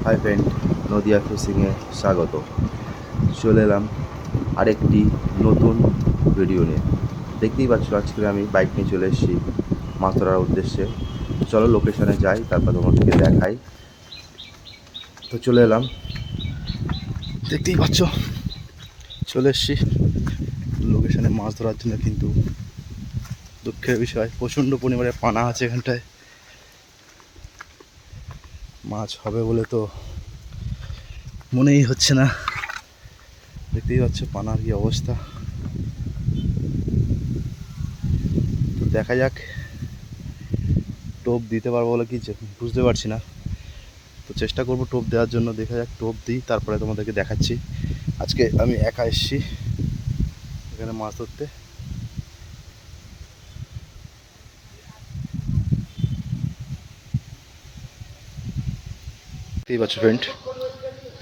Hi friend, Nadia ফিশিংয়ে স্বাগত। চলে এলাম আরেকটি নতুন ভিডিও নিয়ে। দেখতেই পাচ্ছ আজকে আমি বাইক নিয়ে চলে এসেছি মাছ ধরার উদ্দেশ্যে। চলো লোকেশানে যাই, তারপর তোমাদেরকে দেখাই। তো চলে এলাম, দেখতেই পাচ্ছ চলে এসেছি লোকেশানে মাছ ধরার জন্য। কিন্তু দুঃখের বিষয় প্রচণ্ড পরিমাণে পানা আছে এখানটায়। মাছ হবে বলে তো মনেই হচ্ছে না। দেখতেই পাচ্ছ পানার কি অবস্থা। তো দেখা যাক, টোপ দিতে পারবো বলে কি বুঝতে পারছি না। তো চেষ্টা করবো টোপ দেওয়ার জন্য। দেখা যাক, টোপ দিই তারপরে তোমাদেরকে দেখাচ্ছি। আজকে আমি একা এসেছি এখানে মাছ ধরতে। দেখতেই পাচ্ছ ফ্রেন্ড,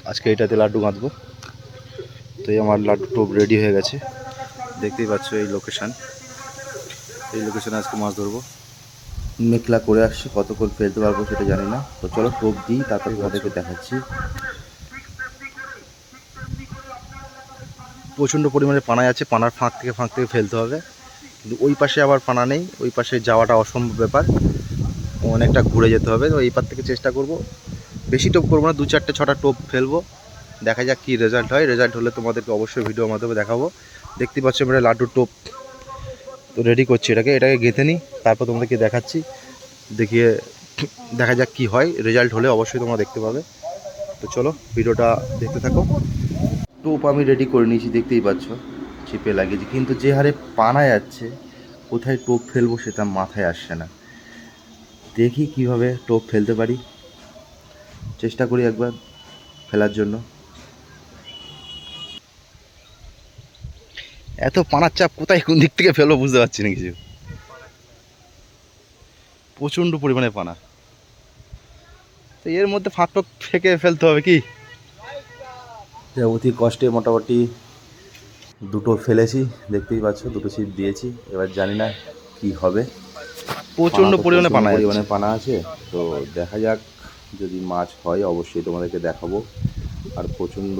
আজকে এটাতে লাড্ডু বাঁধবো। তো এই আমার লাড্ডু টোপ রেডি হয়ে গেছে। দেখতেই পাচ্ছ এই লোকেশানে আজকে মাছ ধরবো। মেঘলা করে আসছি, কতক্ষণ ফেলতে পারবো সেটা জানি না। তো চলো টোপ দিই, তারপরে তোমাদেরকে দেখাচ্ছি। প্রচণ্ড পরিমাণে পানায় আছে, পানার ফাঁক থেকে ফেলতে হবে। কিন্তু ওই পাশে আবার পানা নেই, ওই পাশে যাওয়াটা অসম্ভব ব্যাপার, অনেকটা ঘুরে যেতে হবে। তো এই পার থেকে চেষ্টা করব, বেশি টোপ করবো না, 2-4-6টা টোপ ফেলবো। দেখা যাক কী রেজাল্ট হয়। রেজাল্ট হলে তোমাদেরকে অবশ্যই ভিডিওর মাধ্যমে দেখাবো। দেখতে পাচ্ছ আমরা লাড্ডুর টোপ তো রেডি করছি, এটাকে গেঁথে নিই, তারপর তোমাদেরকে দেখাচ্ছি। দেখিয়ে দেখা যাক কি হয়। রেজাল্ট হলে অবশ্যই তোমরা দেখতে পাবে। তো চলো ভিডিওটা দেখতে থাকো। টোপ আমি রেডি করে নিয়েছি, দেখতেই পাচ্ছ চিপে লাগিয়েছি। কিন্তু যে হারে পানা যাচ্ছে, কোথায় টোপ ফেলবো সেটা মাথায় আসছে না। দেখি কিভাবে টোপ ফেলতে পারি, চেষ্টা করি একবার ফেলার জন্য। এত পানার চাপ, কোথায় কোন দিক থেকে ফেলবো বুঝতে পারছি না কিছু। প্রচণ্ড পরিমাণে পানা, তো এর মধ্যে ফাঁক টোপ ফেঁকে ফেলতে হবে কি। অতি কষ্টে মোটামুটি দুটো ফেলেছি, দেখতেই পাচ্ছ দুটো ছিপ দিয়েছি। এবার জানি না কি হবে। প্রচণ্ড পরিমাণে পানা আছে। তো দেখা যাক, যদি মাছ হয় অবশ্যই তোমাদেরকে দেখাবো। আর প্রচণ্ড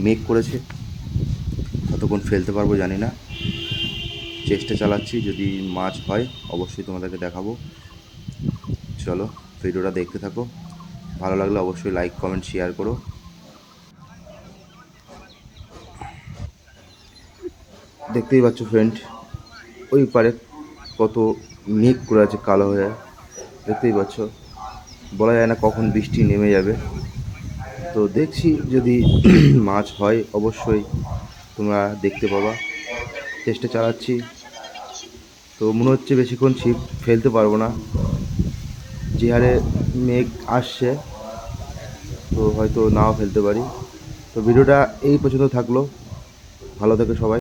মেঘ করেছে, কতক্ষণ ফেলতে পারবো জানি না, চেষ্টা চালাচ্ছি। যদি মাছ হয় অবশ্যই তোমাদেরকে দেখাবো। চলো ভিডিওটা দেখতে থাকো, ভালো লাগলে অবশ্যই লাইক কমেন্ট শেয়ার করো। দেখতেই পাচ্ছ ফ্রেন্ড, ওই পারে কত মেঘ করে আছে কালো হয়ে। দেখতেই পাচ্ছ, বলা যায় না কখন বৃষ্টি নেমে যাবে। তো দেখছি যদি মাছ হয় অবশ্যই তোমরা দেখতে পাবা। চেষ্টা চালাচ্ছি। তো মনে হচ্ছে বেশিক্ষণ ছিপ ফেলতে পারবো না, যে হারে মেঘ আসছে। তো হয়তো নাও ফেলতে পারি। তো ভিডিওটা এই পর্যন্ত থাকলো, ভালো থেকো সবাই।